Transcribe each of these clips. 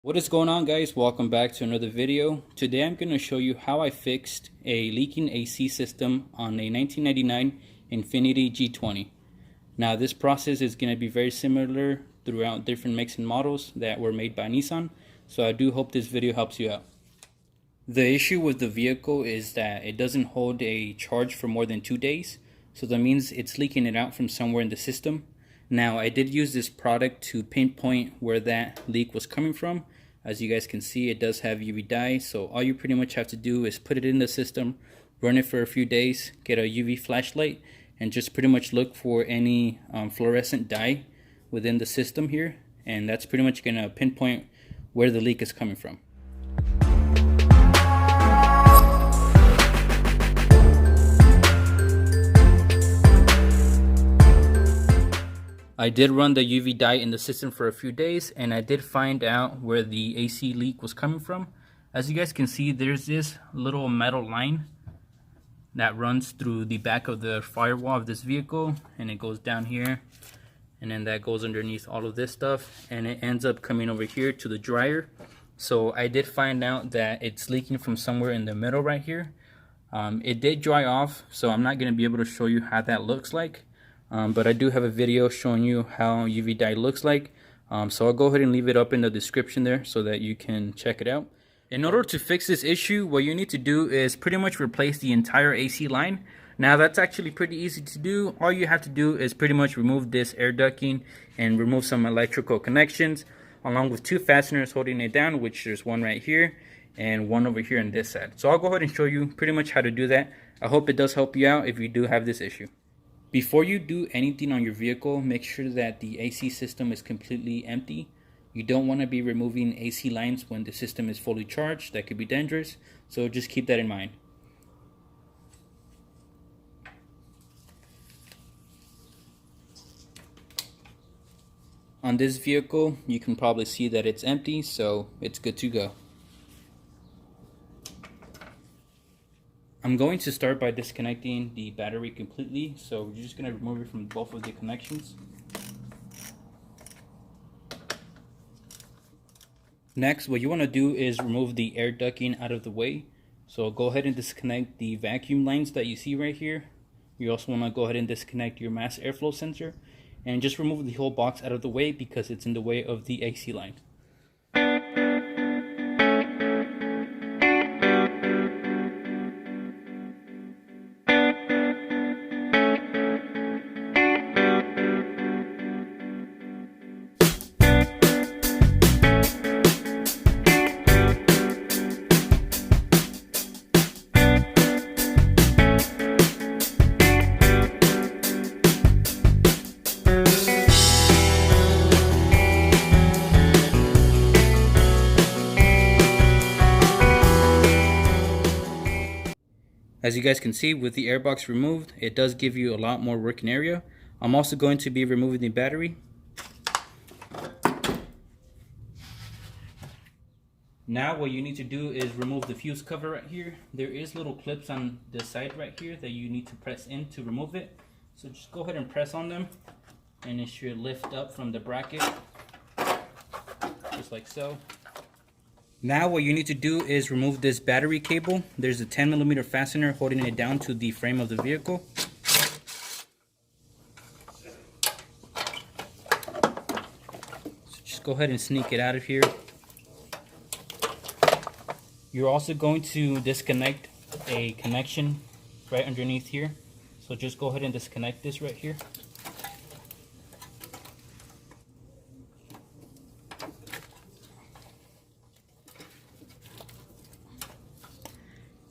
What is going on, guys? Welcome back to another video. Today I'm going to show you how I fixed a leaking AC system on a 1999 Infinti G20. Now this process is going to be very similar throughout different makes and models that were made by Nissan, so I do hope this video helps you out. The issue with the vehicle is that it doesn't hold a charge for more than 2 days, so that means it's leaking it out from somewhere in the system. Now I did use this product to pinpoint where that leak was coming from. As you guys can see, it does have UV dye, so all you pretty much have to do is put it in the system, run it for a few days, get a UV flashlight, and just pretty much look for any fluorescent dye within the system here, and that's pretty much going to pinpoint where the leak is coming from. I did run the UV dye in the system for a few days, and I did find out where the AC leak was coming from. As you guys can see, there's this little metal line that runs through the back of the firewall of this vehicle, and it goes down here, and then that goes underneath all of this stuff, and it ends up coming over here to the dryer. So I did find out that it's leaking from somewhere in the middle right here. It did dry off, so I'm not going to be able to show you how that looks like. But I do have a video showing you how UV dye looks like, so I'll go ahead and leave it up in the description there so that you can check it out. In order to fix this issue, what you need to do is pretty much replace the entire AC line. Now that's actually pretty easy to do. All you have to do is pretty much remove this air ducting and remove some electrical connections, along with two fasteners holding it down, which there's one right here and one over here on this side. So I'll go ahead and show you pretty much how to do that. I hope it does help you out if you do have this issue. Before you do anything on your vehicle, make sure that the AC system is completely empty. You don't want to be removing AC lines when the system is fully charged. That could be dangerous, so just keep that in mind. On this vehicle, you can probably see that it's empty, so it's good to go. I'm going to start by disconnecting the battery completely, so we're just going to remove it from both of the connections. Next, what you want to do is remove the air ducting out of the way. So go ahead and disconnect the vacuum lines that you see right here. You also want to go ahead and disconnect your mass airflow sensor, and just remove the whole box out of the way because it's in the way of the AC line. As you guys can see, with the airbox removed, it does give you a lot more working area. I'm also going to be removing the battery. Now what you need to do is remove the fuse cover right here. There is little clips on the side right here that you need to press in to remove it. So just go ahead and press on them, and it should lift up from the bracket, just like so. Now what you need to do is remove this battery cable. There's a 10mm fastener holding it down to the frame of the vehicle. So just go ahead and sneak it out of here. You're also going to disconnect a connection right underneath here. So just go ahead and disconnect this right here.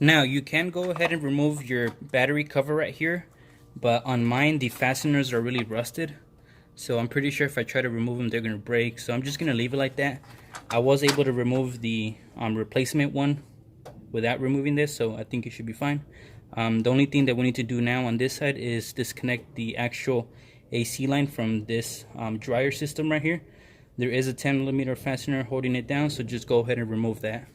Now you can go ahead and remove your battery cover right here, but on mine the fasteners are really rusted, so I'm pretty sure if I try to remove them they're going to break, so I'm just going to leave it like that. I was able to remove the replacement one without removing this, so I think it should be fine. The only thing that we need to do now on this side is disconnect the actual AC line from this dryer system right here. There is a 10mm fastener holding it down, so just go ahead and remove that.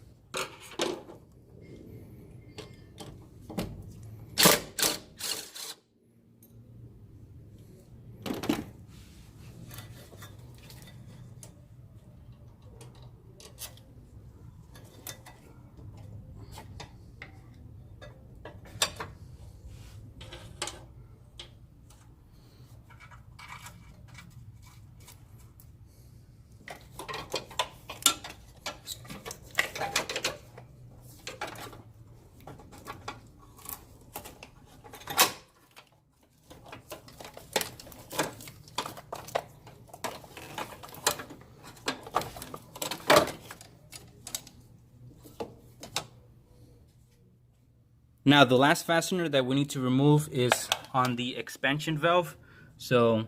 Now the last fastener that we need to remove is on the expansion valve. So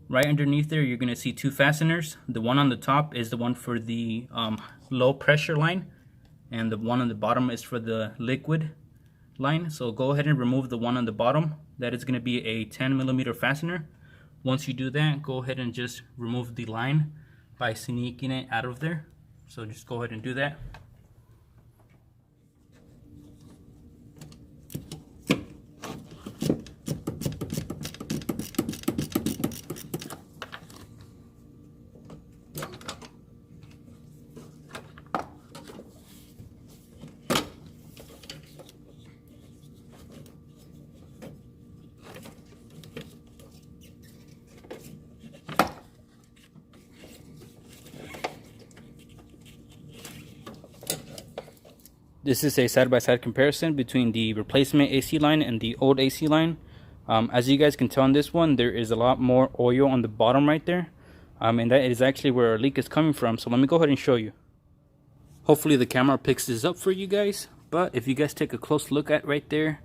right underneath there, you're gonna see two fasteners. The one on the top is the one for the low pressure line, and the one on the bottom is for the liquid line. So go ahead and remove the one on the bottom. That is gonna be a 10mm fastener. Once you do that, go ahead and just remove the line by sneaking it out of there. So just go ahead and do that. This is a side-by-side comparison between the replacement AC line and the old AC line. As you guys can tell on this one, there is a lot more oil on the bottom right there. And that is actually where our leak is coming from. So let me go ahead and show you. Hopefully the camera picks this up for you guys. But if you guys take a close look at right there,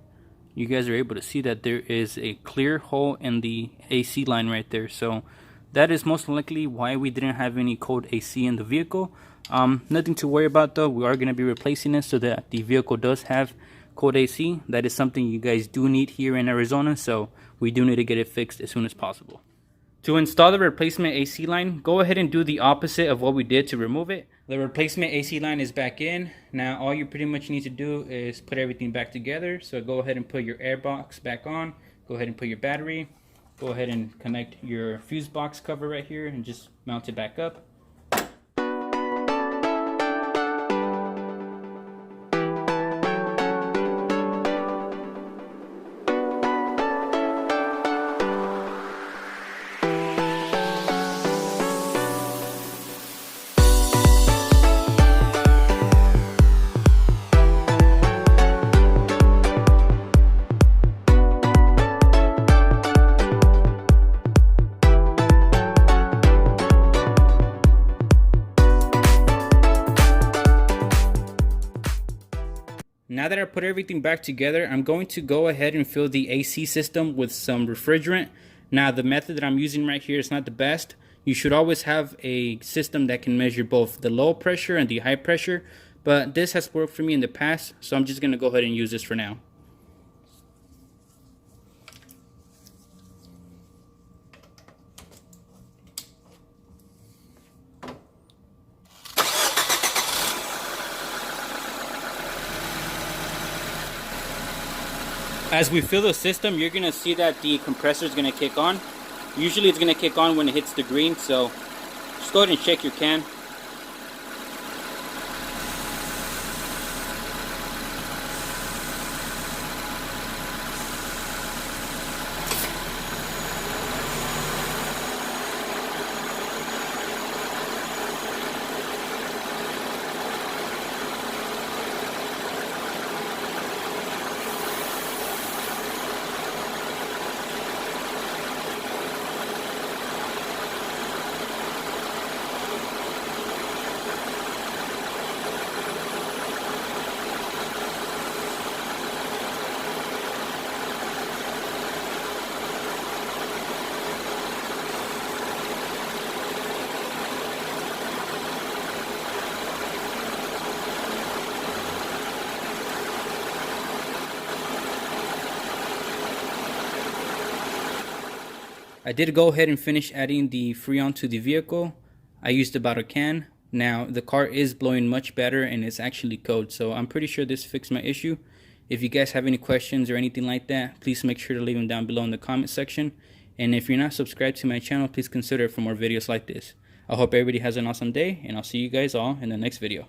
you guys are able to see that there is a clear hole in the AC line right there. So that is most likely why we didn't have any cold AC in the vehicle. Nothing to worry about though. We are going to be replacing it so that the vehicle does have cold AC. That is something you guys do need here in Arizona, so we do need to get it fixed as soon as possible. To install the replacement AC line, go ahead and do the opposite of what we did to remove it. The replacement AC line is back in. Now all you pretty much need to do is put everything back together. So go ahead and put your air box back on. Go ahead and put your battery. Go ahead and connect your fuse box cover right here and just mount it back up. Now that I put everything back together, I'm going to go ahead and fill the AC system with some refrigerant. Now the method that I'm using right here is not the best. You should always have a system that can measure both the low pressure and the high pressure, but this has worked for me in the past, so I'm just going to go ahead and use this for now. As we fill the system, you're going to see that the compressor is going to kick on. Usually it's going to kick on when it hits the green, so just go ahead and check your can. I did go ahead and finish adding the Freon to the vehicle. I used about a can. Now the car is blowing much better and it's actually cold, so I'm pretty sure this fixed my issue. If you guys have any questions or anything like that, please make sure to leave them down below in the comment section. And if you're not subscribed to my channel, please consider it for more videos like this. I hope everybody has an awesome day, and I'll see you guys all in the next video.